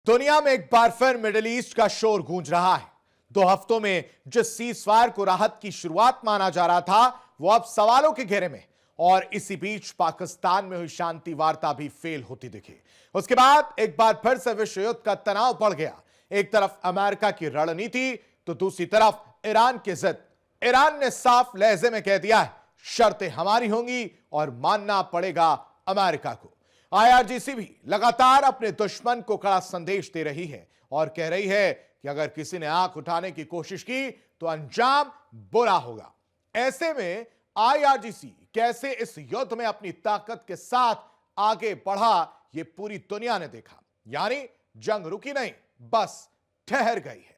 दुनिया में एक बार फिर मिडिल ईस्ट का शोर गूंज रहा है। 2 हफ्तों में जिस सीजफायर को राहत की शुरुआत माना जा रहा था, वो अब सवालों के घेरे में। और इसी बीच पाकिस्तान में हुई शांति वार्ता भी फेल होती दिखी। उसके बाद एक बार फिर से विश्व युद्ध का तनाव बढ़ गया। एक तरफ अमेरिका की रणनीति तो दूसरी तरफ ईरान की जिद। ईरान ने साफ लहजे में कह दिया है, शर्तें हमारी होंगी और मानना पड़ेगा अमेरिका को। IRGC भी लगातार अपने दुश्मन को कड़ा संदेश दे रही है और कह रही है कि अगर किसी ने आंख उठाने की कोशिश की तो अंजाम बुरा होगा। ऐसे में IRGC कैसे इस युद्ध में अपनी ताकत के साथ आगे बढ़ा, यह पूरी दुनिया ने देखा। यानी जंग रुकी नहीं, बस ठहर गई है।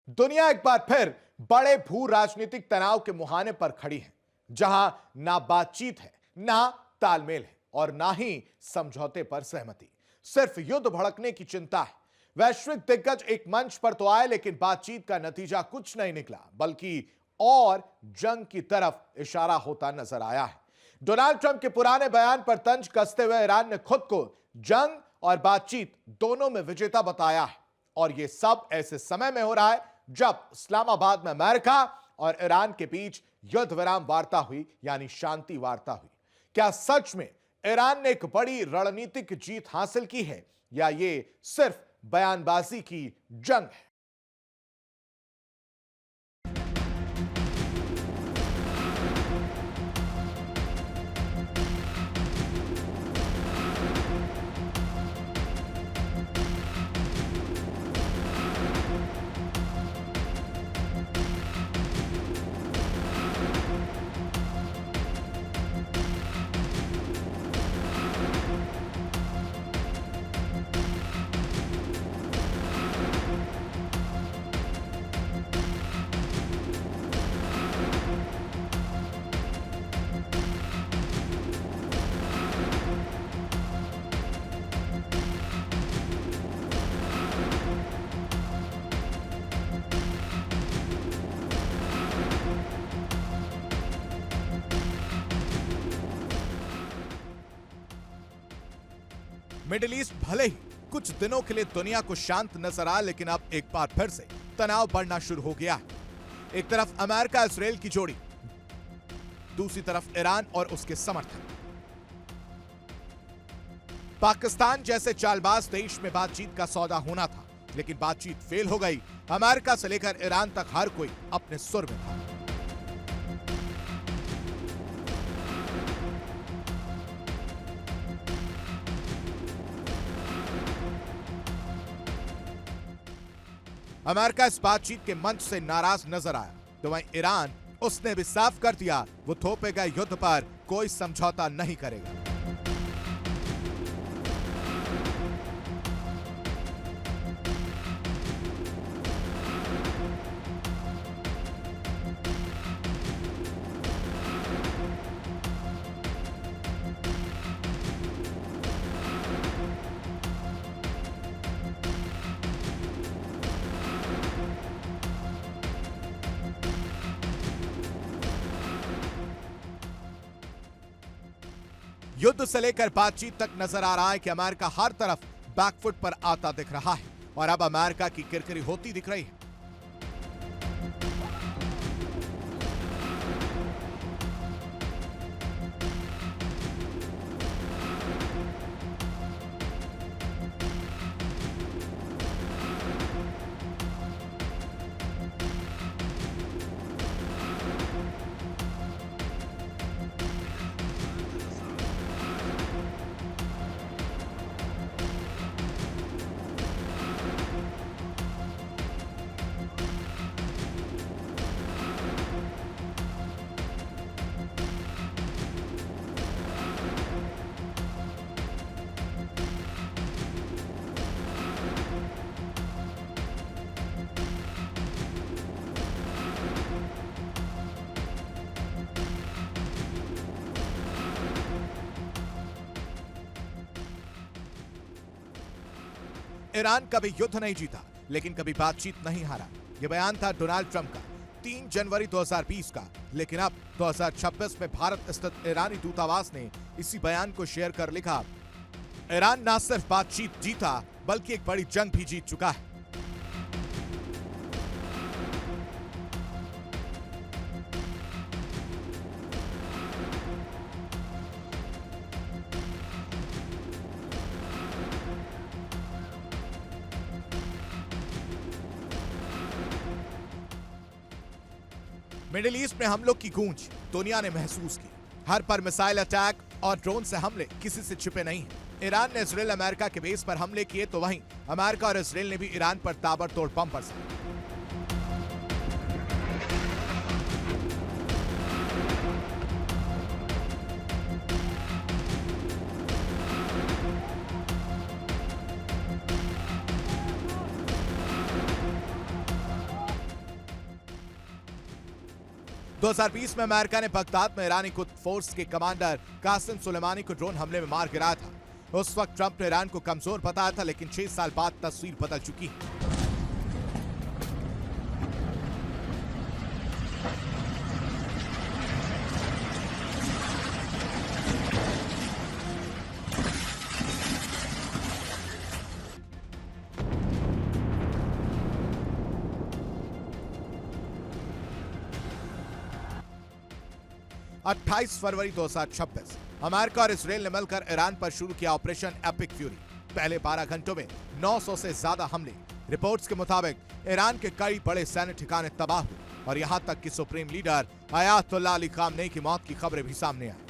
दुनिया एक बार फिर बड़े भू राजनीतिक तनाव के मुहाने पर खड़ी है, जहां ना बातचीत है, ना तालमेल है और ना ही समझौते पर सहमति। सिर्फ युद्ध भड़कने की चिंता है। वैश्विक दिग्गज एक मंच पर तो आए, लेकिन बातचीत का नतीजा कुछ नहीं निकला, बल्कि और जंग की तरफ इशारा होता नजर आया है। डोनाल्ड ट्रंप के पुराने बयान पर तंज कसते हुए ईरान ने खुद को जंग और बातचीत दोनों में विजेता बताया है। और यह सब ऐसे समय में हो रहा है जब इस्लामाबाद में अमेरिका और ईरान के बीच युद्ध विराम वार्ता हुई, यानी शांति वार्ता हुई। क्या सच में ईरान ने एक बड़ी रणनीतिक जीत हासिल की है, या ये सिर्फ बयानबाजी की जंग है? मिडिल ईस्ट भले ही कुछ दिनों के लिए दुनिया को शांत नजर आ, लेकिन अब एक बार फिर से तनाव बढ़ना शुरू हो गया है। एक तरफ अमेरिका इजराइल की जोड़ी, दूसरी तरफ ईरान और उसके समर्थक। पाकिस्तान जैसे चालबाज देश में बातचीत का सौदा होना था, लेकिन बातचीत फेल हो गई। अमेरिका से लेकर ईरान तक हर कोई अपने सुर में था। अमेरिका इस बातचीत के मंच से नाराज नजर आया, तो वहीं ईरान, उसने भी साफ कर दिया वो थोपे गए युद्ध पर कोई समझौता नहीं करेगा। युद्ध से लेकर बातचीत तक नजर आ रहा है कि अमेरिका हर तरफ बैकफुट पर आता दिख रहा है और अब अमेरिका की किरकिरी होती दिख रही है। ईरान कभी युद्ध नहीं जीता, लेकिन कभी बातचीत नहीं हारा। यह बयान था डोनाल्ड ट्रंप का। 3 जनवरी 2020 का। लेकिन अब 2026 में भारत स्थित ईरानी दूतावास ने इसी बयान को शेयर कर लिखा, ईरान न सिर्फ बातचीत जीता बल्कि एक बड़ी जंग भी जीत चुका है। मिडिल ईस्ट में हमलों की गूंज दुनिया ने महसूस की। हर पर मिसाइल अटैक और ड्रोन से हमले किसी से छिपे नहीं हैं। ईरान ने इजराइल अमेरिका के बेस पर हमले किए तो वहीं अमेरिका और इजराइल ने भी ईरान पर ताबड़तोड़ बम बरसाए। दो 2020 में अमेरिका ने बगदाद में ईरानी कुद फोर्स के कमांडर कासिम सुलेमानी को ड्रोन हमले में मार गिराया था। उस वक्त ट्रंप ने ईरान को कमजोर बताया था, लेकिन 6 साल बाद तस्वीर बदल चुकी है। अट्ठाईस फरवरी 2026 अमेरिका और इजराइल ने मिलकर ईरान पर शुरू किया ऑपरेशन एपिक फ्यूरी। पहले 12 घंटों में 900 से ज्यादा हमले। रिपोर्ट्स के मुताबिक ईरान के कई बड़े सैन्य ठिकाने तबाह हुए और यहां तक कि supreme leader Ayatollah Ali Khamenei की मौत की खबरें भी सामने आई।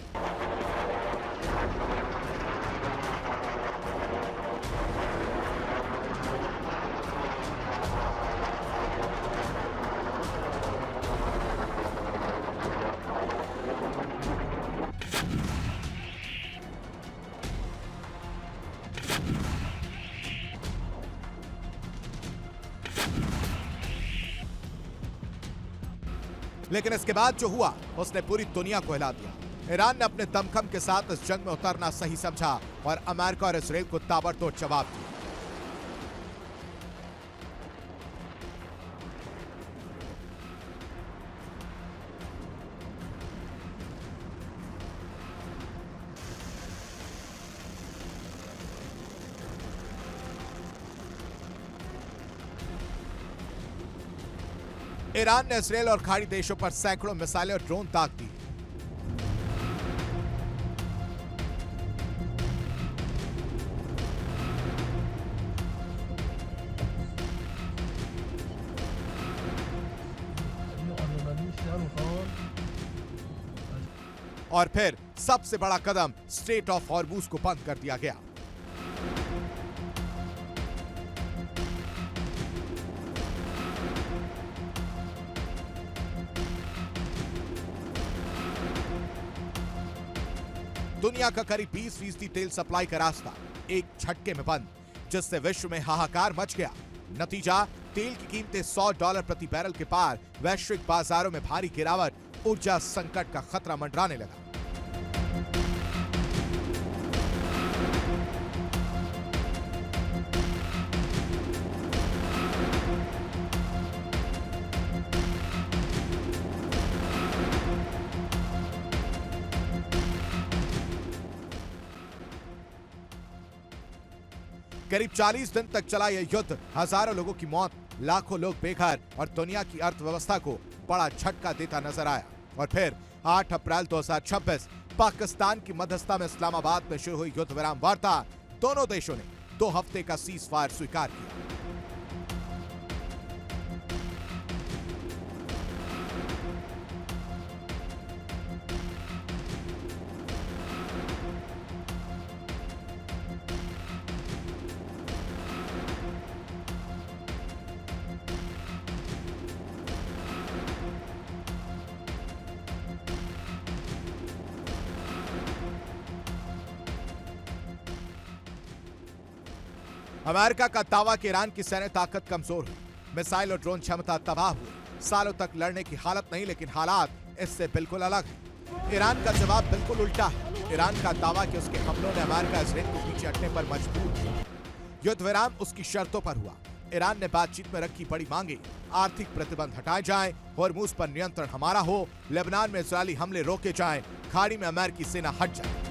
लेकिन इसके बाद जो हुआ उसने पूरी दुनिया को हिला दिया। ईरान ने अपने दमखम के साथ इस जंग में उतरना सही समझा और अमेरिका और इजराइल को ताबड़तोड़ जवाब दिया। ईरान ने इजराइल और खाड़ी देशों पर सैकड़ों मिसाइलें और ड्रोन दाग दी। और फिर सबसे बड़ा कदम स्ट्रेट ऑफ हॉर्मुज को बंद कर दिया गया। दुनिया का करीब 20% तेल सप्लाई का रास्ता एक झटके में बंद, जिससे विश्व में हाहाकार मच गया। नतीजा, तेल की कीमतें $100 प्रति बैरल के पार, वैश्विक बाजारों में भारी गिरावट, ऊर्जा संकट का खतरा मंडराने लगा। करीब 40 दिन तक चला यह युद्ध हजारों लोगों की मौत, लाखों लोग बेघर और दुनिया की अर्थव्यवस्था को बड़ा झटका देता नजर आया। और फिर 8 अप्रैल 2026 पाकिस्तान की मध्यस्थता में इस्लामाबाद में शुरू हुई युद्ध विराम वार्ता। दोनों देशों ने 2 हफ्ते का सीज फायर स्वीकार किया। अमेरिका का दावा कि ईरान की सैन्य ताकत कमजोर हुई, मिसाइल और ड्रोन क्षमता तबाह हुई। सालों तक लड़ने की हालत नहीं, लेकिन हालात इससे बिल्कुल अलग है। ईरान का जवाब बिल्कुल उल्टा है। ईरान का दावा कि उसके हमलों ने अमेरिका इजराइल को पीछे हटने पर मजबूर किया। युद्ध विराम उसकी शर्तों पर हुआ। ईरान ने बातचीत में रखी बड़ी मांगे। आर्थिक प्रतिबंध हटाए जाएं, होर्मुज पर नियंत्रण हमारा हो, लेबनान में इजरायली हमले रोके जाएं, खाड़ी में अमेरिकी सेना हट जाए।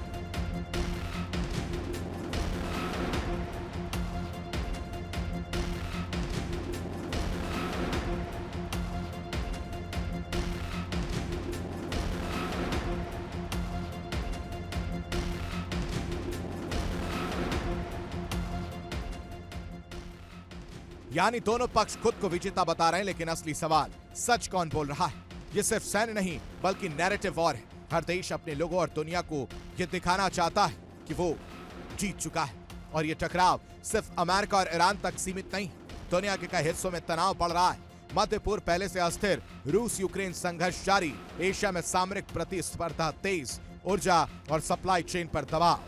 यानी दोनों पक्ष खुद को विजेता बता रहे हैं, लेकिन असली सवाल सच कौन बोल रहा है? ये सिर्फ सैन्य नहीं बल्कि नैरेटिव वॉर है। हर देश अपने लोगों और दुनिया को ये दिखाना चाहता है कि वो जीत चुका है। और ये टकराव सिर्फ अमेरिका और ईरान तक सीमित नहीं, दुनिया के कई हिस्सों में तनाव बढ़ रहा है। मध्य पूर्व पहले से अस्थिर, रूस यूक्रेन संघर्ष जारी, एशिया में सामरिक प्रतिस्पर्धा तेज, ऊर्जा और सप्लाई चेन पर दबाव।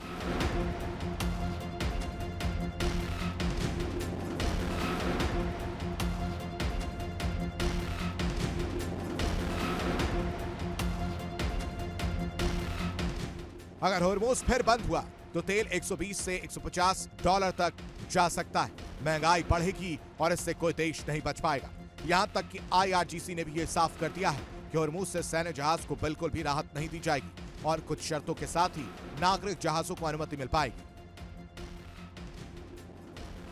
अगर होर्मुज फिर बंद हुआ तो तेल 120 से 150 डॉलर तक जा सकता है। महंगाई बढ़ेगी और इससे कोई देश नहीं बच पाएगा। यहां तक कि IRGC ने भी यह साफ कर दिया है कि होर्मुज से सैन्य जहाज को बिल्कुल भी राहत नहीं दी जाएगी और कुछ शर्तों के साथ ही नागरिक जहाजों को अनुमति मिल पाएगी।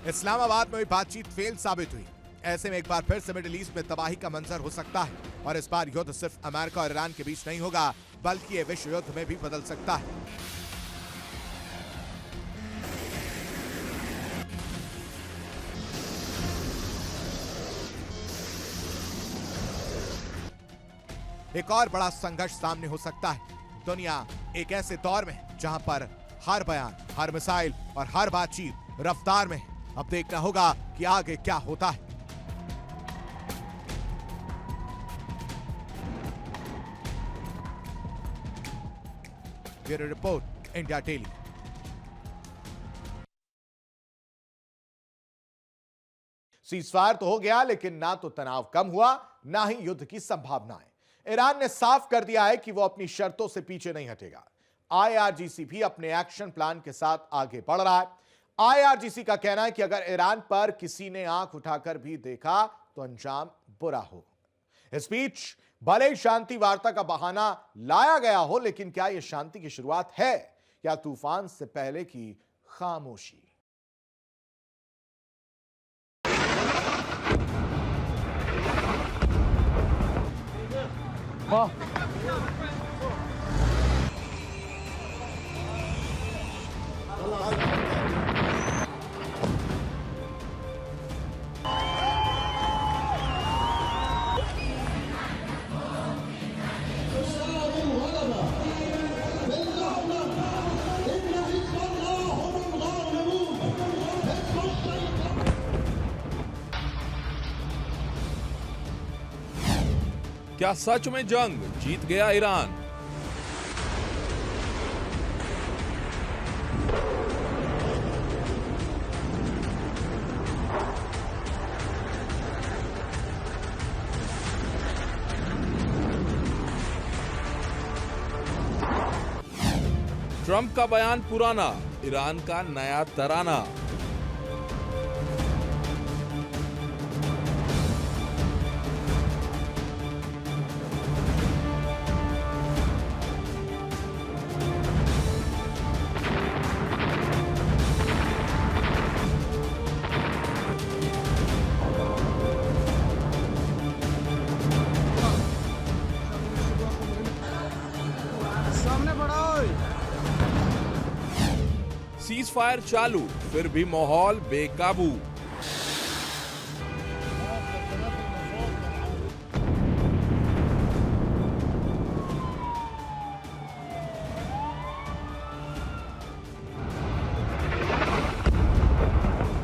इस्लामाबाद में हुई बातचीत फेल साबित हुई। ऐसे में एक बार फिर से मिडिल ईस्ट में तबाही का मंजर हो सकता है और इस बार युद्ध सिर्फ अमेरिका और ईरान के बीच नहीं होगा, बल्कि ये विश्व युद्ध में भी बदल सकता है। एक और बड़ा संघर्ष सामने हो सकता है। दुनिया एक ऐसे दौर में जहां पर हर बयान, हर मिसाइल और हर बातचीत रफ्तार में है। अब देखना होगा कि आगे क्या होता है। Bureau report, India daily. Ceasefire तो हो गया, लेकिन ना तो तनाव कम हुआ, ना ही युद्ध की संभावनाएं। ईरान ने साफ कर दिया है कि वो अपनी शर्तों से पीछे नहीं हटेगा। IRGC भी अपने एक्शन प्लान के साथ आगे बढ़ रहा है। IRGC का कहना है कि अगर ईरान पर किसी ने आंख उठाकर भी देखा तो अंजाम बुरा हो। इस बीच भले ही शांति वार्ता का बहाना लाया गया हो, लेकिन क्या यह शांति की शुरुआत है या तूफान से पहले की खामोशी? क्या सच में जंग जीत गया ईरान? ट्रंप का बयान पुराना, ईरान का नया तराना। सीज फायर चालू, फिर भी माहौल बेकाबू।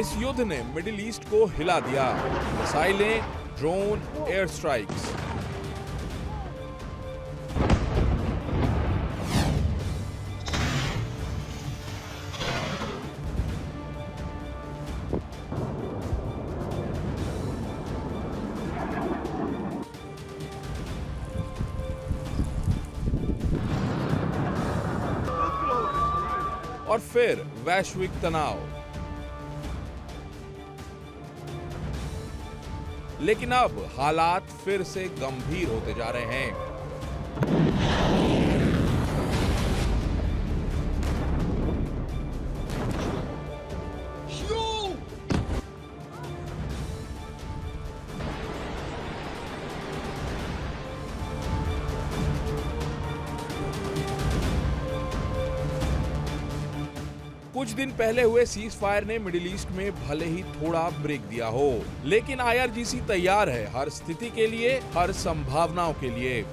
इस युद्ध ने मिडिल ईस्ट को हिला दिया। मिसाइलें, ड्रोन, एयर स्ट्राइक्स। और फिर वैश्विक तनाव। लेकिन अब हालात फिर से गंभीर होते जा रहे हैं। कुछ दिन पहले हुए सीज फायर ने मिडिल ईस्ट में भले ही थोड़ा ब्रेक दिया हो, लेकिन IRGC तैयार है हर स्थिति के लिए, हर संभावनाओं के लिए।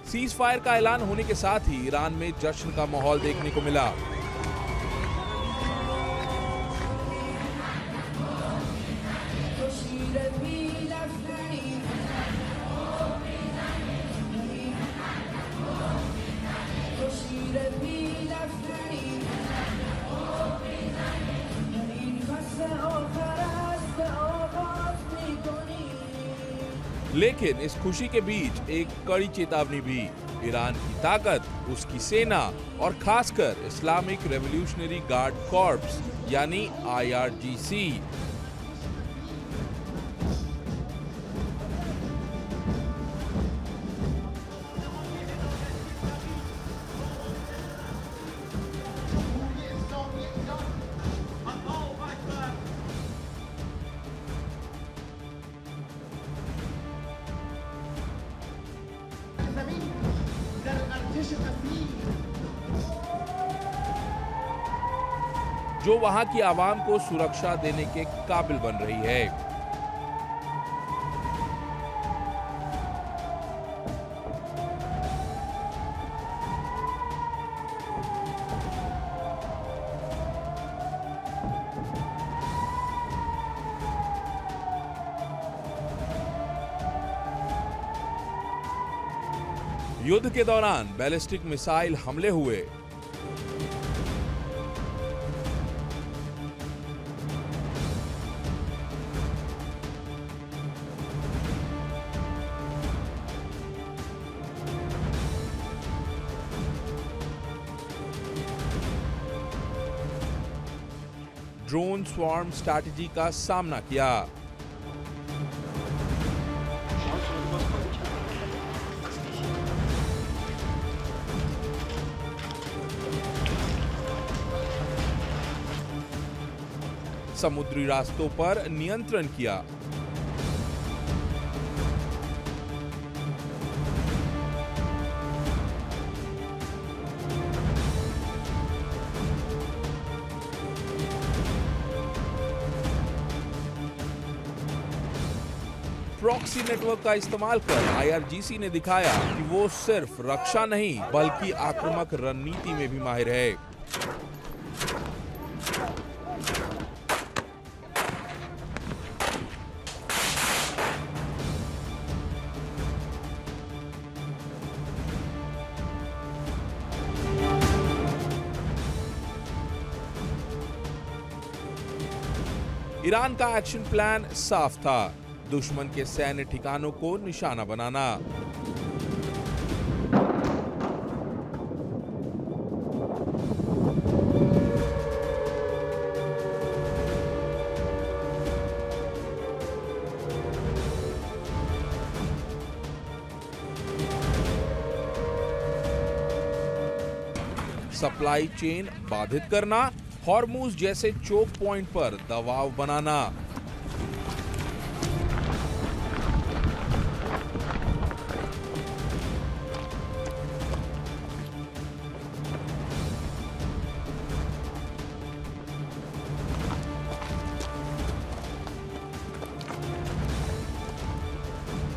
सीज फायर का ऐलान होने के साथ ही ईरान में जश्न का माहौल देखने को मिला। लेकिन इस खुशी के बीच एक कड़ी चेतावनी भी। ईरान की ताकत, उसकी सेना और खासकर इस्लामिक रेवोल्यूशनरी गार्ड कॉर्प्स यानी IRGC। जो वहां की आवाम को सुरक्षा देने के काबिल बन रही है। युद्ध के दौरान बैलिस्टिक मिसाइल हमले हुए, ड्रोन स्वार्म स्ट्रैटेजी का सामना किया। समुद्री रास्तों पर नियंत्रण किया। प्रॉक्सी नेटवर्क का इस्तेमाल कर IRGC ने दिखाया कि वो सिर्फ रक्षा नहीं बल्कि आक्रामक रणनीति में भी माहिर है। ईरान का एक्शन प्लान साफ था, दुश्मन के सैन्य ठिकानों को निशाना बनाना। सप्लाई चेन बाधित करना, हॉर्मूज जैसे चोक पॉइंट पर दबाव बनाना।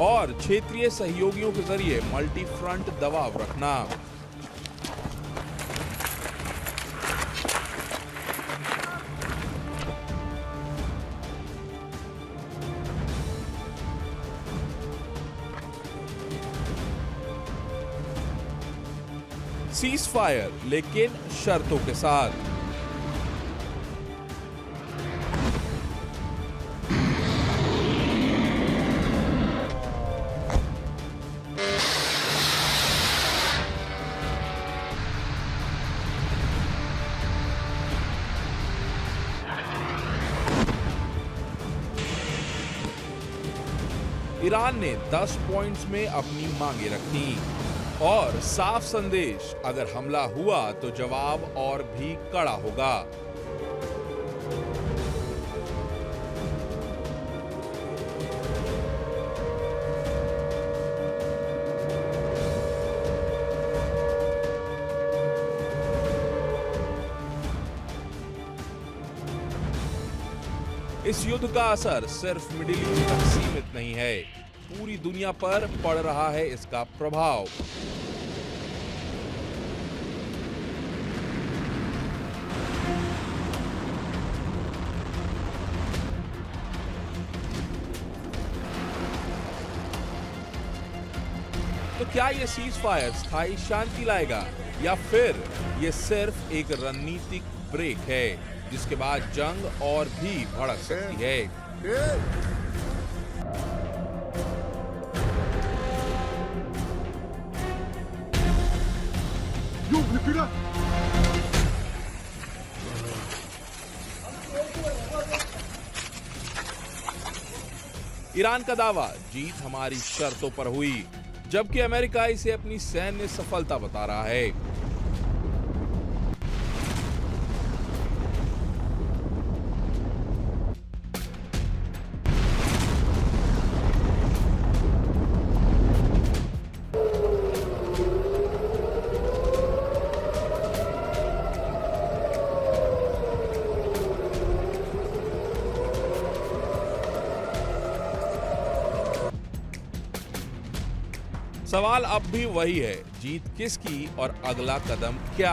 और क्षेत्रीय सहयोगियों के जरिए मल्टी फ्रंट दबाव रखना। सीज फायर लेकिन शर्तों के साथ। ईरान ने 10 पॉइंट्स में अपनी मांगे रखी और साफ संदेश, अगर हमला हुआ तो जवाब और भी कड़ा होगा। इस युद्ध का असर सिर्फ मिडिल ईस्ट तक सीमित नहीं है, पूरी दुनिया पर पड़ रहा है इसका प्रभाव। तो क्या ये सीज फायर स्थायी शांति लाएगा या फिर ये सिर्फ एक रणनीतिक ब्रेक है जिसके बाद जंग और भी भड़क सकती है? ईरान का दावा, जीत हमारी शर्तों पर हुई, जबकि अमेरिका इसे अपनी सैन्य सफलता बता रहा है। सवाल अब भी वही है, जीत किसकी और अगला कदम क्या?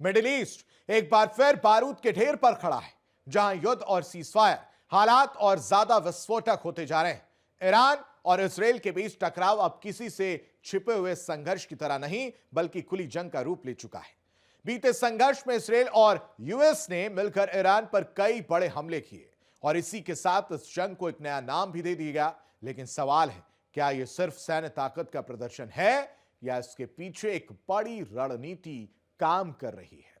मिडिल ईस्ट एक बार फिर बारूद के ढेर पर खड़ा है, जहां युद्ध और सीजफायर हालात और ज्यादा विस्फोटक होते जा रहे हैं। ईरान और इजराइल के बीच टकराव अब किसी से छिपे हुए संघर्ष की तरह नहीं, बल्कि खुली जंग का रूप ले चुका है। बीते संघर्ष में इजराइल और यूएस ने मिलकर ईरान पर कई बड़े हमले किए और इसी के साथ इस जंग को एक नया नाम भी दे दिया गया। लेकिन सवाल है, क्या यह सिर्फ सैन्य ताकत का प्रदर्शन है या इसके पीछे एक बड़ी रणनीति काम कर रही है?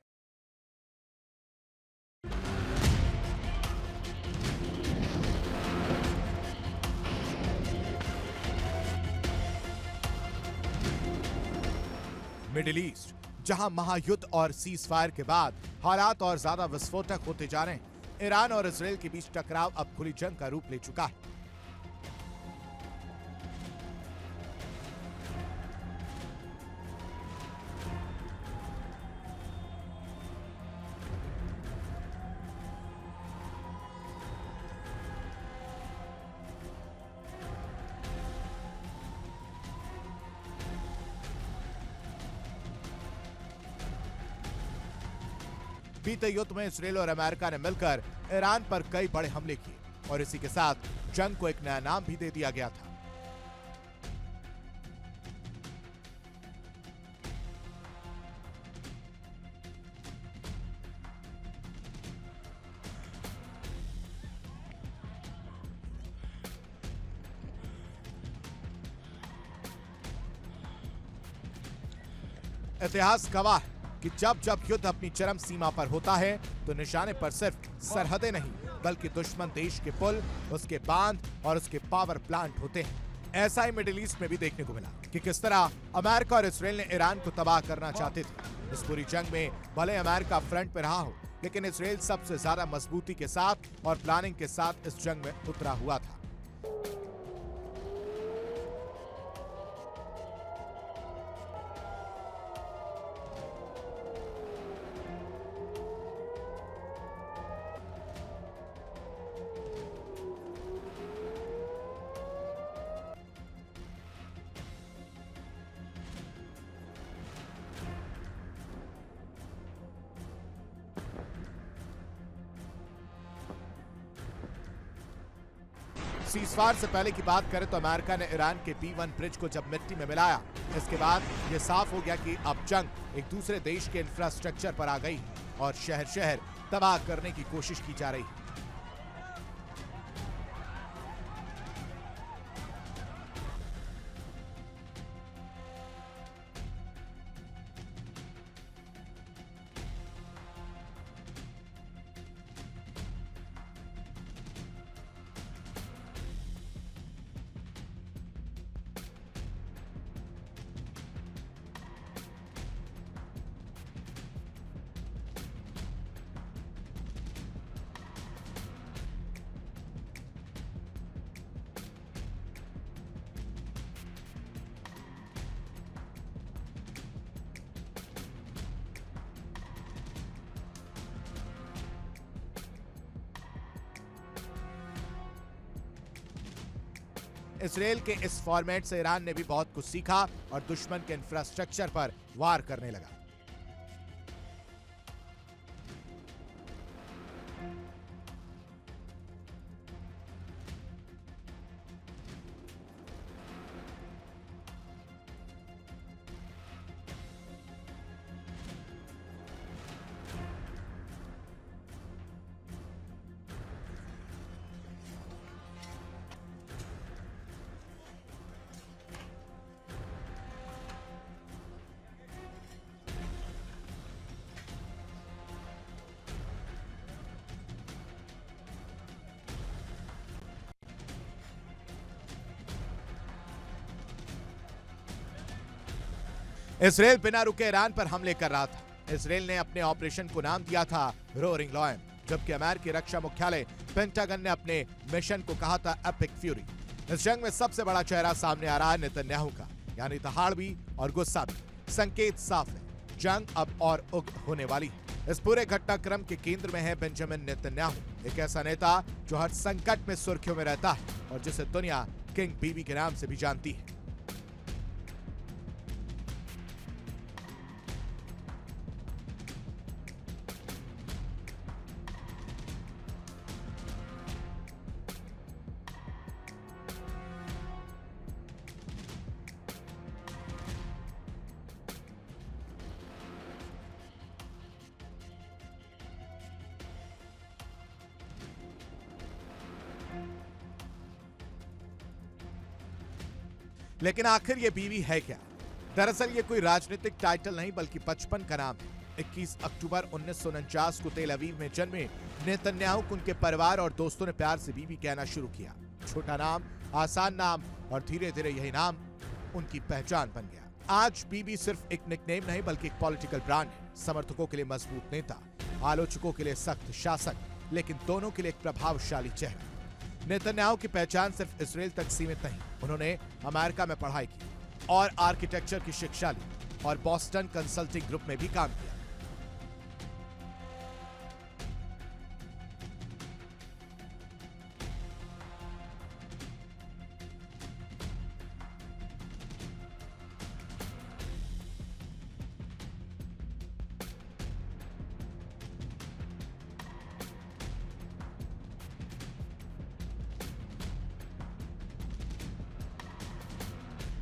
मिडिल ईस्ट, जहां महायुद्ध और सीज फायर के बाद हालात और ज्यादा विस्फोटक होते जा रहे हैं, ईरान और इजराइल के बीच टकराव अब खुली जंग का रूप ले चुका है। बीते युद्ध में इजराइल और अमेरिका ने मिलकर ईरान पर कई बड़े हमले किए और इसी के साथ जंग को एक नया नाम भी दे दिया गया था। इतिहास गवाह है कि जब जब युद्ध अपनी चरम सीमा पर होता है तो निशाने पर सिर्फ सरहदें नहीं, बल्कि दुश्मन देश के पुल, उसके बांध और उसके पावर प्लांट होते हैं। ऐसा ही मिडिल ईस्ट में भी देखने को मिला कि किस तरह अमेरिका और इजराइल ने ईरान को तबाह करना चाहते थे। इस पूरी जंग में भले अमेरिका फ्रंट पे रहा हो, लेकिन इजराइल सबसे ज्यादा मजबूती के साथ और प्लानिंग के साथ इस जंग में उतरा हुआ था। सीजफायर से पहले की बात करें तो अमेरिका ने ईरान के B1 ब्रिज को जब मिट्टी में मिलाया, इसके बाद यह साफ हो गया कि अब जंग एक दूसरे देश के इंफ्रास्ट्रक्चर पर आ गई और शहर शहर तबाह करने की कोशिश की जा रही है। इसराइल के इस फॉर्मेट से ईरान ने भी बहुत कुछ सीखा और दुश्मन के इंफ्रास्ट्रक्चर पर वार करने लगा। इसराइल बिना रुके ईरान पर हमले कर रहा था। इसराइल ने अपने ऑपरेशन को नाम दिया था रोअरिंग लायन, जबकि अमेरिकी रक्षा मुख्यालय पेंटागन ने अपने मिशन को कहा था एपिक फ्यूरी। इस जंग में सबसे बड़ा चेहरा सामने आ रहा है नेतन्याहू का, यानी दहाड़ भी और गुस्सा भी। संकेत साफ है, जंग अब और उग्र होने वाली है। इस पूरे घटनाक्रम के केंद्र में है बेंजामिन नेतन्याहू, एक ऐसा नेता जो हर संकट में सुर्खियों में रहता है और जिसे दुनिया किंग बीबी के नाम से भी जानती है। लेकिन आखिर ये बीवी है क्या? दरअसल ये कोई राजनीतिक टाइटल नहीं बल्कि बचपन का नाम है। 21 अक्टूबर 1949 को तेल अवीव में जन्मे नेतन्याहू को उनके परिवार और दोस्तों ने प्यार से बीबी कहना शुरू किया। छोटा नाम, आसान नाम और धीरे धीरे यही नाम उनकी पहचान बन गया। आज बीबी सिर्फ एक निकनेम नहीं बल्कि एक पॉलिटिकल ब्रांड है। समर्थकों के लिए मजबूत नेता, आलोचकों के लिए सख्त शासक, लेकिन दोनों के लिए एक प्रभावशाली चेहरा। नेतन्याहू की पहचान सिर्फ इसराइल तक सीमित नहीं, उन्होंने अमेरिका में पढ़ाई की और आर्किटेक्चर की शिक्षा ली और बॉस्टन कंसल्टिंग ग्रुप में भी काम किया।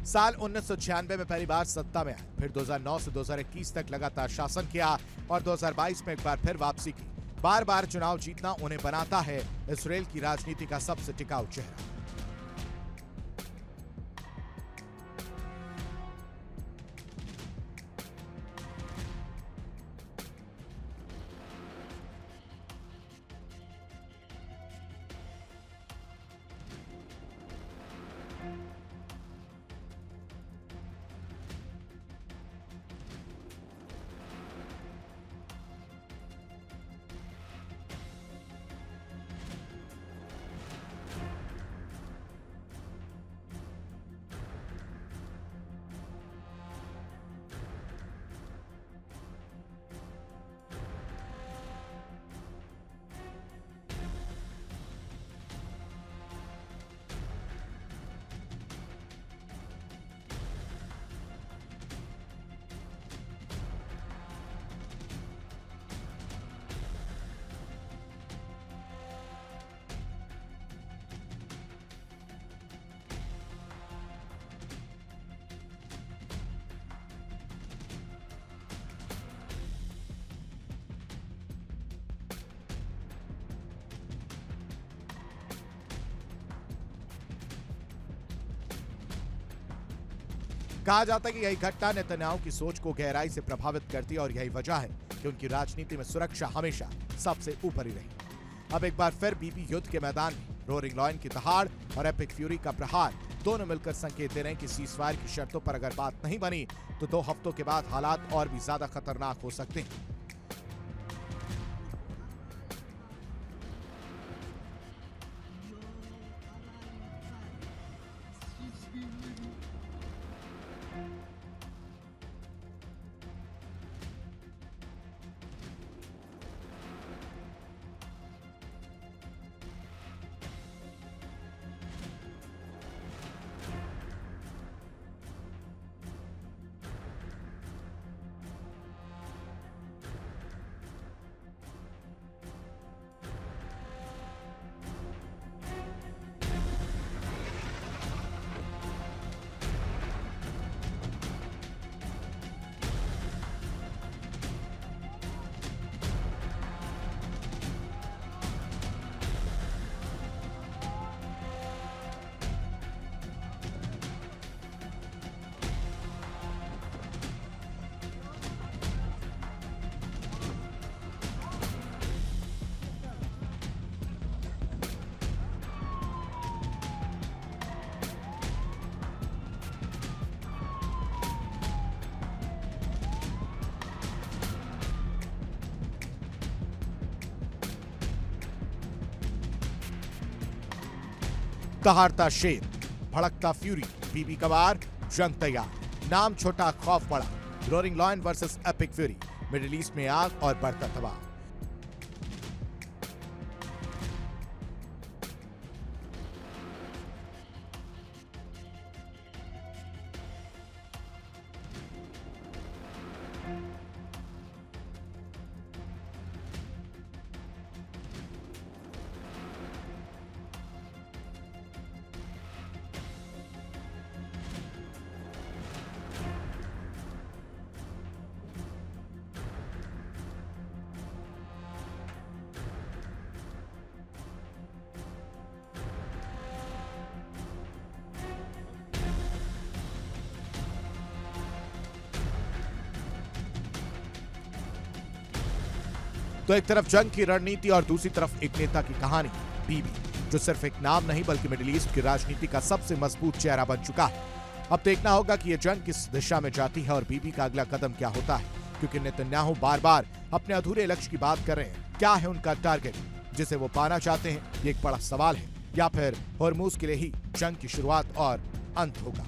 साल 1996 में पहली बार सत्ता में आए, फिर 2009 से 2021 तक लगातार शासन किया और 2022 में एक बार फिर वापसी की। बार बार चुनाव जीतना उन्हें बनाता है इसराइल की राजनीति का सबसे टिकाऊ चेहरा। कहा जाता है कि यही घटना नेतन्याहू की सोच को गहराई से प्रभावित करती है और यही वजह है कि उनकी राजनीति में सुरक्षा हमेशा सबसे ऊपर ही रही। अब एक बार फिर बीबी युद्ध के मैदान में रोरिंग लॉयन की दहाड़ और एपिक फ्यूरी का प्रहार दोनों मिलकर संकेत दे रहे हैं कि सीजफायर की शर्तों पर अगर बात नहीं बनी तो 2 हफ्तों के बाद हालात और भी ज्यादा खतरनाक हो सकते हैं। दहाड़ता शेर, भड़कता फ्यूरी, बीबी कबार, जंग तैयार, नाम छोटा खौफ बड़ा, roaring lion versus epic fury, middle east में आग और बढ़ता तबाह। तो एक तरफ जंग की रणनीति और दूसरी तरफ एक नेता की कहानी, बीबी, जो सिर्फ एक नाम नहीं बल्कि मिडिल ईस्ट की राजनीति का सबसे मजबूत चेहरा बन चुका है। अब देखना होगा कि यह जंग किस दिशा में जाती है और बीबी का अगला कदम क्या होता है, क्योंकि नेतन्याहू बार बार अपने अधूरे लक्ष्य की बात कर रहे हैं। क्या है उनका टारगेट जिसे वो पाना चाहते हैं, ये एक बड़ा सवाल है, या फिर होर्मुज के लिए ही जंग की शुरुआत और अंत होगा।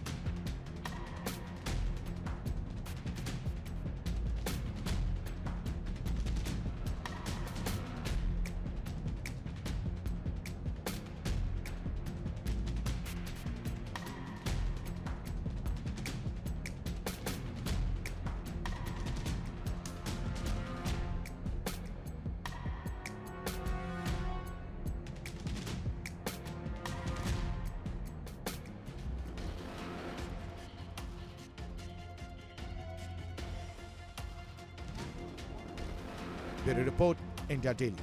Bureau report, India daily.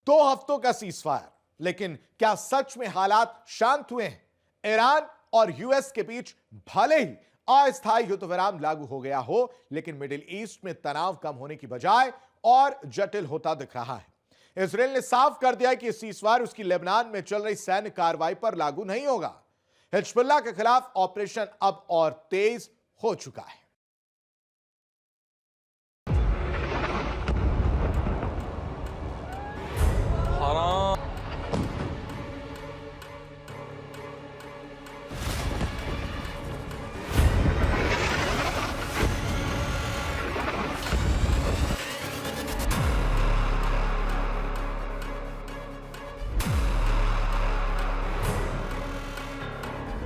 दो हफ्तों का सीजफायर, लेकिन क्या सच में हालात शांत हुए हैं? ईरान और यूएस के बीच भले ही अस्थायी युद्ध विराम लागू हो गया हो, लेकिन मिडिल ईस्ट में तनाव कम होने की बजाय और जटिल होता दिख रहा है। इजराइल ने साफ कर दिया कि सीजफायर उसकी लेबनान में चल रही सैन्य कार्रवाई पर लागू नहीं होगा। हिजबुल्लाह के खिलाफ ऑपरेशन अब और तेज हो चुका है।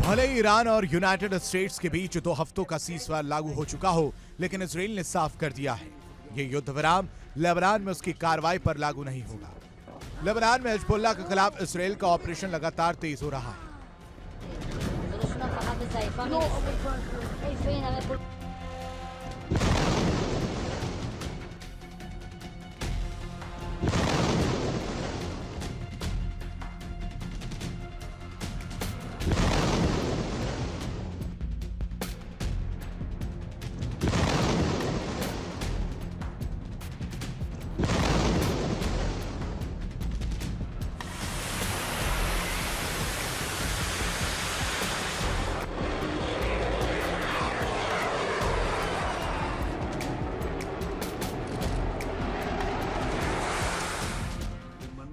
भले ही ईरान और यूनाइटेड स्टेट्स के बीच 2 हफ्तों का सीजफायर लागू हो चुका हो, लेकिन इजराइल ने साफ कर दिया है ये युद्ध विराम लेबनान में उसकी कार्रवाई पर लागू नहीं होगा। लेबनान में हिजबुल्लाह के खिलाफ इजराइल का ऑपरेशन लगातार तेज हो रहा है।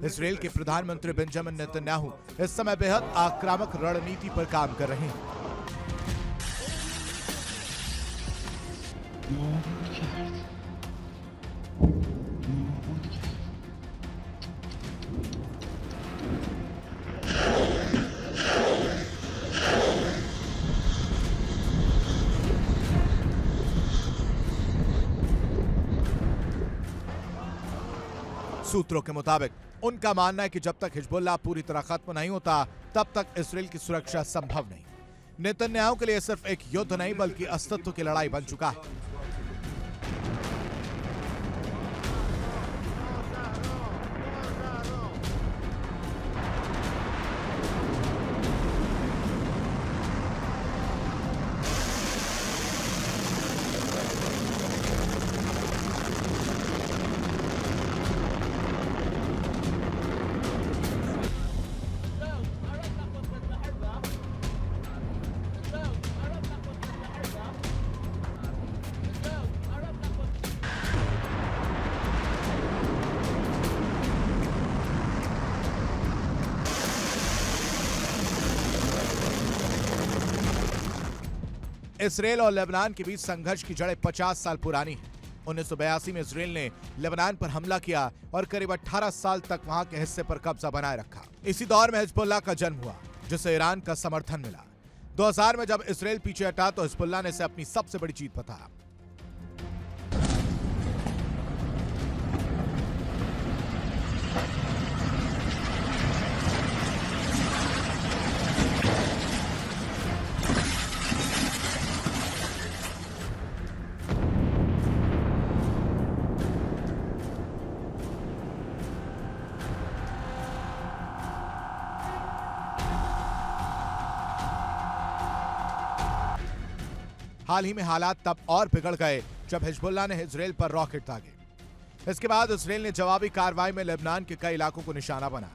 इसराइल के प्रधानमंत्री बेंजामिन नेतन्याहू इस समय बेहद आक्रामक रणनीति पर काम कर रहे हैं। सूत्रों के मुताबिक उनका मानना है कि जब तक हिजबुल्लाह पूरी तरह खत्म नहीं होता तब तक इसराइल की सुरक्षा संभव नहीं। नेतन्याहू के लिए सिर्फ एक युद्ध नहीं बल्कि अस्तित्व की लड़ाई बन चुका है। इसराइल और लेबनान के बीच संघर्ष की जड़ें 50 साल पुरानी हैं। 1982 में इसराइल ने लेबनान पर हमला किया और करीब 18 साल तक वहां के हिस्से पर कब्जा बनाए रखा। इसी दौर में हिजबुल्लाह का जन्म हुआ, जिसे ईरान का समर्थन मिला। 2000 में जब इसराइल पीछे हटा तो हिजबुल्लाह ने इसे अपनी सबसे बड़ी जीत बताया। हाल ही में हालात तब और बिगड़ गए जब हिजबुल्लाह ने इसराइल पर रॉकेट दागे। इसके बाद इसराइल ने जवाबी कार्रवाई में लेबनान के कई इलाकों को निशाना बनाया।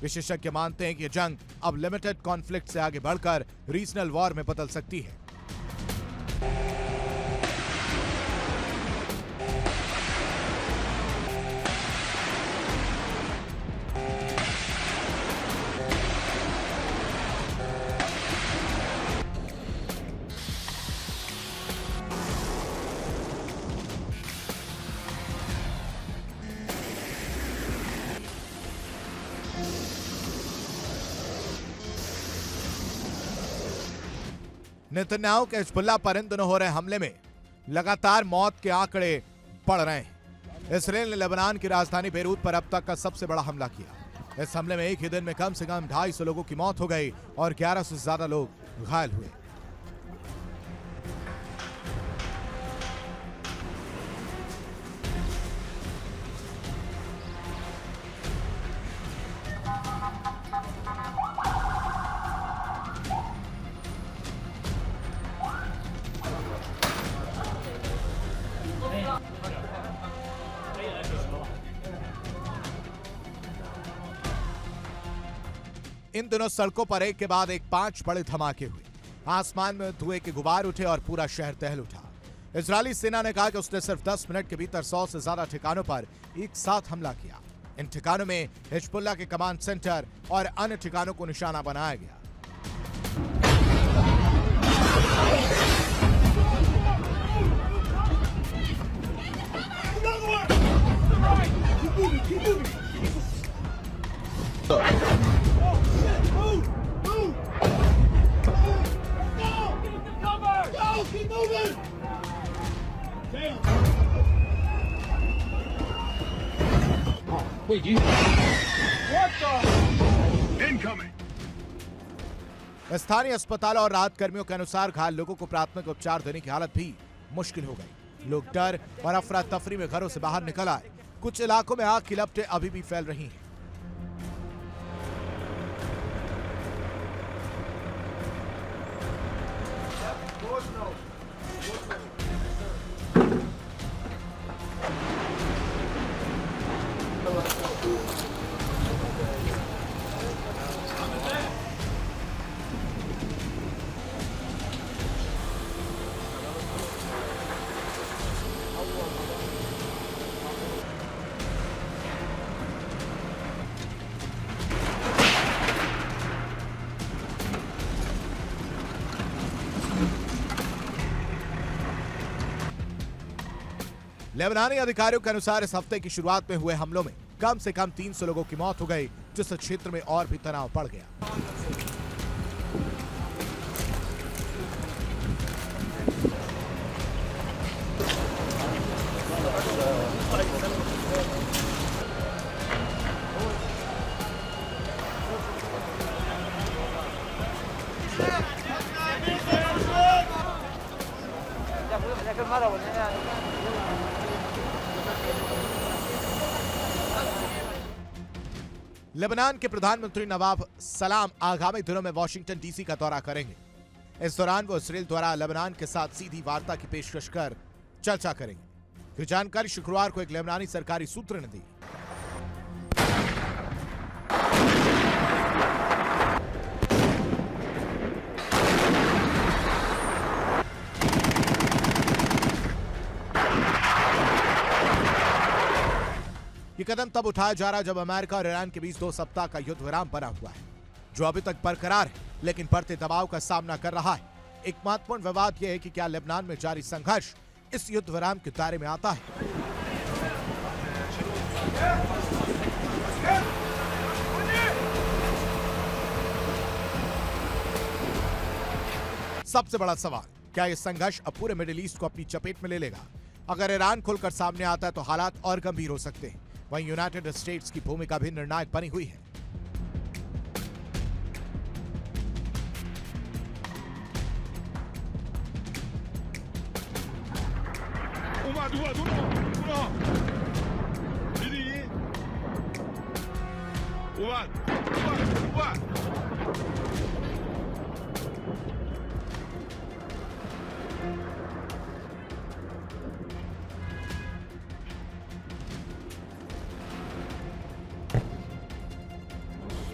विशेषज्ञ मानते हैं कि यह जंग अब लिमिटेड कॉन्फ्लिक्ट से आगे बढ़कर रीजनल वॉर में बदल सकती है। नेतन्याहू के हिजबुल्लाह पर इन दिनों हो रहे हमले में लगातार मौत के आंकड़े बढ़ रहे हैं। इसराइल ने लेबनान की राजधानी बेरूत पर अब तक का सबसे बड़ा हमला किया। इस हमले में एक ही दिन में कम से कम 250 लोगों की मौत हो गई और 11 से ज्यादा लोग घायल हुए। इन दिनों सड़कों पर एक के बाद एक 5 बड़े धमाके हुए। आसमान में धुएं के गुबार उठे और पूरा शहर दहल उठा। इजरायली सेना ने कहा कि उसने सिर्फ 10 मिनट के भीतर 100 से ज्यादा ठिकानों पर एक साथ हमला किया। इन ठिकानों में हिजबुल्लाह के कमांड सेंटर और अन्य ठिकानों को निशाना बनाया गया। स्थानीय अस्पतालों और राहत कर्मियों के अनुसार घायल लोगों को प्राथमिक उपचार देने की हालत भी मुश्किल हो गई। लोग डर और अफरा तफरी में घरों से बाहर निकल आए। कुछ इलाकों में आग की लपटें अभी भी फैल रही हैं। लेबनानी अधिकारियों के अनुसार इस हफ्ते की शुरुआत में हुए हमलों में कम से कम 300 लोगों की मौत हो गई, जिससे क्षेत्र में और भी तनाव बढ़ गया। लेबनान के प्रधानमंत्री नवाब सलाम आगामी दिनों में वाशिंगटन डीसी का दौरा करेंगे। इस दौरान वो इसराइल द्वारा लेबनान के साथ सीधी वार्ता की पेशकश कर चर्चा करेंगे। ये जानकारी शुक्रवार को एक लेबनानी सरकारी सूत्र ने दी। ये कदम तब उठाया जा रहा है जब अमेरिका और ईरान के बीच 2 सप्ताह का युद्ध विराम बना हुआ है, जो अभी तक बरकरार है लेकिन बढ़ते दबाव का सामना कर रहा है। एक महत्वपूर्ण विवाद यह है कि क्या लेबनान में जारी संघर्ष इस युद्ध विराम के दायरे में आता है। सबसे बड़ा सवाल, क्या यह संघर्ष अब पूरे मिडिल ईस्ट को अपनी चपेट में ले लेगा? अगर ईरान खुलकर सामने आता है तो हालात और गंभीर हो सकते हैं। वहीं यूनाइटेड स्टेट्स की भूमिका भी निर्णायक बनी हुई है।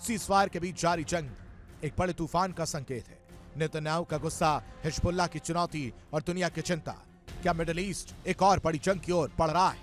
सीज़फायर के बीच जारी जंग एक बड़े तूफान का संकेत है। नेतन्याहू का गुस्सा, हिजबुल्लाह की चुनौती और दुनिया की चिंता। क्या मिडिल ईस्ट एक और बड़ी जंग की ओर बढ़ रहा है?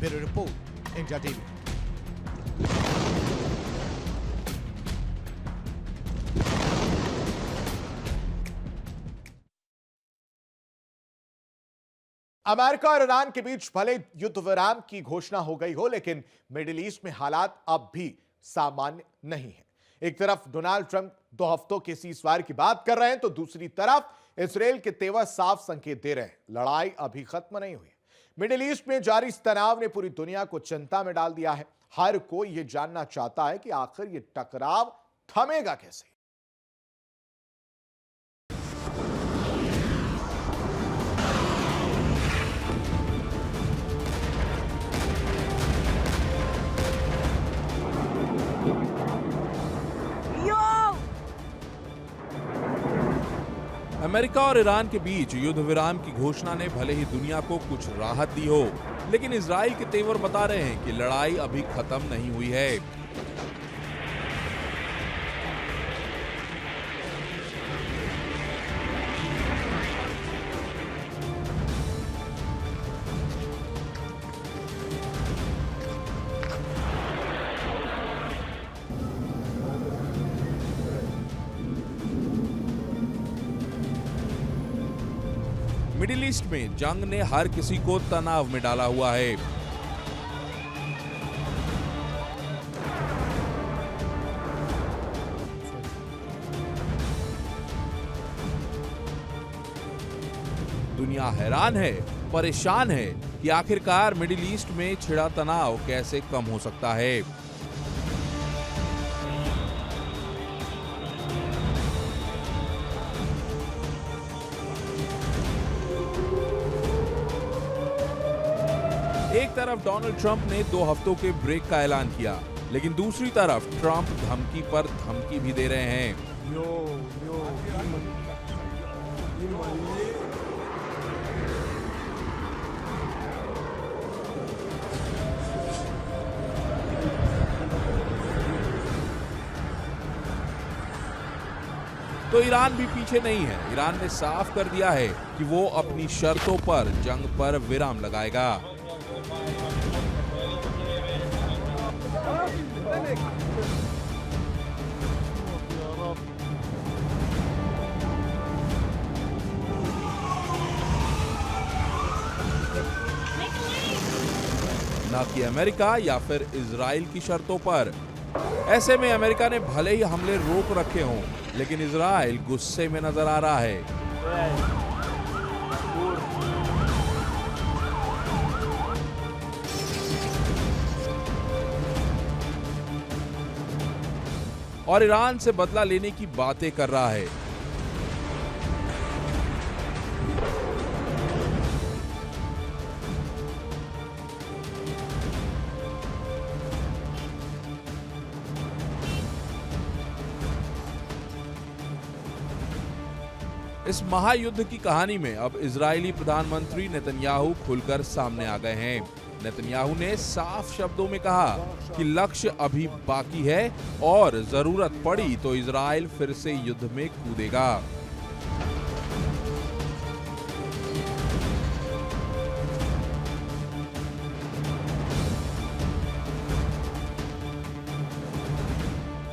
Bureau report, India TV. America और ईरान के बीच भले युद्ध विराम की घोषणा हो गई हो, लेकिन मिडिल ईस्ट में हालात अब भी सामान्य नहीं है। एक तरफ डोनाल्ड ट्रंप 2 हफ्तों के सीज़फायर की बात कर रहे हैं, तो दूसरी तरफ इसराइल के तेवर साफ संकेत दे रहे हैं, लड़ाई अभी खत्म नहीं हुई। मिडिल ईस्ट में जारी इस तनाव ने पूरी दुनिया को चिंता में डाल दिया है। हर कोई यह जानना चाहता है कि आखिर यह टकराव थमेगा कैसे। अमेरिका और ईरान के बीच युद्ध विराम की घोषणा ने भले ही दुनिया को कुछ राहत दी हो, लेकिन इजराइल के तेवर बता रहे हैं कि लड़ाई अभी खत्म नहीं हुई है। मिडिल ईस्ट में जंग ने हर किसी को तनाव में डाला हुआ है। दुनिया हैरान है, परेशान है कि आखिरकार मिडिल ईस्ट में छिड़ा तनाव कैसे कम हो सकता है। एक तरफ डोनाल्ड ट्रंप ने 2 हफ्तों के ब्रेक का ऐलान किया, लेकिन दूसरी तरफ ट्रंप धमकी पर धमकी भी दे रहे हैं। तो ईरान भी पीछे नहीं है। ईरान ने साफ कर दिया है कि वो अपनी शर्तों पर जंग पर विराम लगाएगा। न कि अमेरिका या फिर इजराइल की शर्तों पर। ऐसे में अमेरिका ने भले ही हमले रोक रखे हों, लेकिन इजराइल गुस्से में नजर आ रहा है। और ईरान से बदला लेने की बातें कर रहा है। इस महायुद्ध की कहानी में अब इजरायली प्रधानमंत्री नेतन्याहू खुलकर सामने आ गए हैं। नेतन्याहू ने साफ शब्दों में कहा कि लक्ष्य अभी बाकी है और जरूरत पड़ी तो इजराइल फिर से युद्ध में कूदेगा।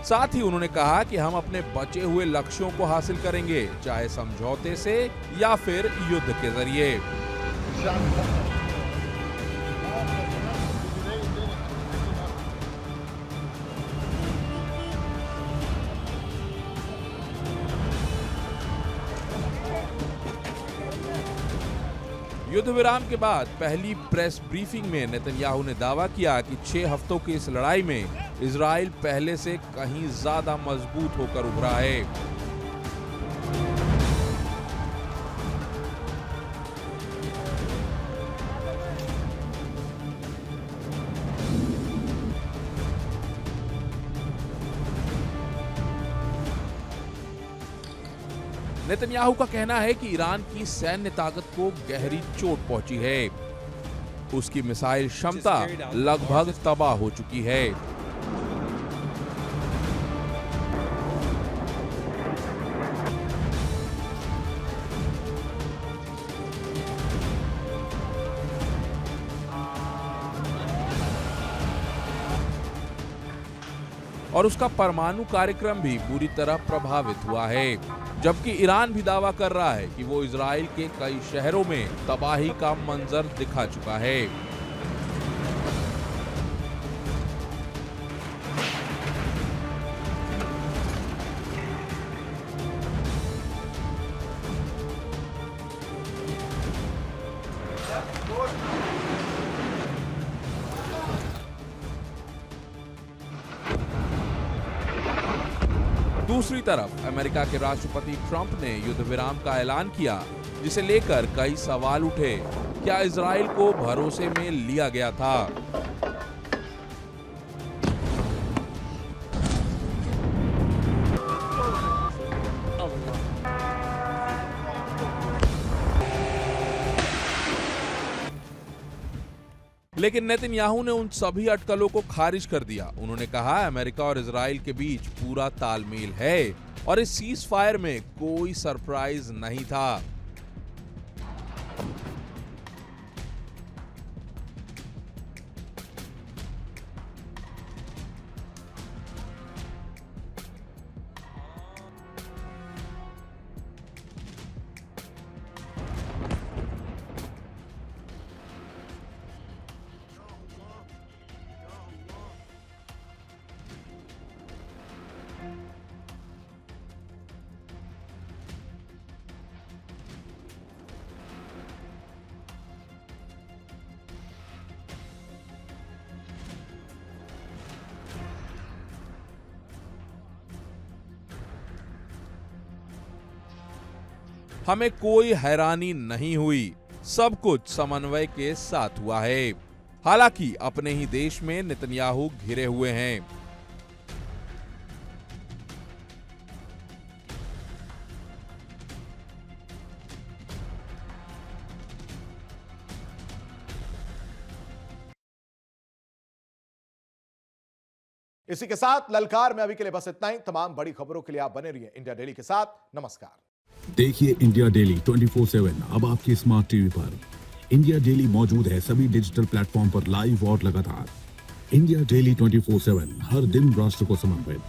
साथ ही उन्होंने कहा कि हम अपने बचे हुए लक्ष्यों को हासिल करेंगे, चाहे समझौते से या फिर युद्ध के जरिए। युद्ध विराम के बाद पहली प्रेस ब्रीफिंग में नेतन्याहू ने दावा किया कि 6 हफ्तों की इस लड़ाई में इजराइल पहले से कहीं ज्यादा मजबूत होकर उभरा है। नेतन्याहू का कहना है कि ईरान की सैन्य ताकत को गहरी चोट पहुंची है। उसकी मिसाइल क्षमता लगभग तबाह हो चुकी है। और उसका परमाणु कार्यक्रम भी बुरी तरह प्रभावित हुआ है, जबकि ईरान भी दावा कर रहा है कि वो इजराइल के कई शहरों में तबाही का मंजर दिखा चुका है। दूसरी तरफ अमेरिका के राष्ट्रपति ट्रंप ने युद्ध विराम का ऐलान किया, जिसे लेकर कई सवाल उठे। क्या इजराइल को भरोसे में लिया गया था? लेकिन नेतन्याहू ने उन सभी अटकलों को खारिज कर दिया। उन्होंने कहा अमेरिका और इजराइल के बीच पूरा तालमेल है और इस सीज फायर में कोई सरप्राइज नहीं था। हमें कोई हैरानी नहीं हुई, सब कुछ समन्वय के साथ हुआ है। हालांकि अपने ही देश में नेतन्याहू घिरे हुए हैं। इसी के साथ ललकार में अभी के लिए बस इतना ही। तमाम बड़ी खबरों के लिए आप बने रहिए इंडिया डेली के साथ। नमस्कार। देखिए इंडिया डेली 24/7 अब आपके स्मार्ट टीवी पर। इंडिया डेली मौजूद है सभी डिजिटल प्लेटफॉर्म पर लाइव और लगातार। इंडिया डेली 24/7 हर दिन राष्ट्र को समर्पित।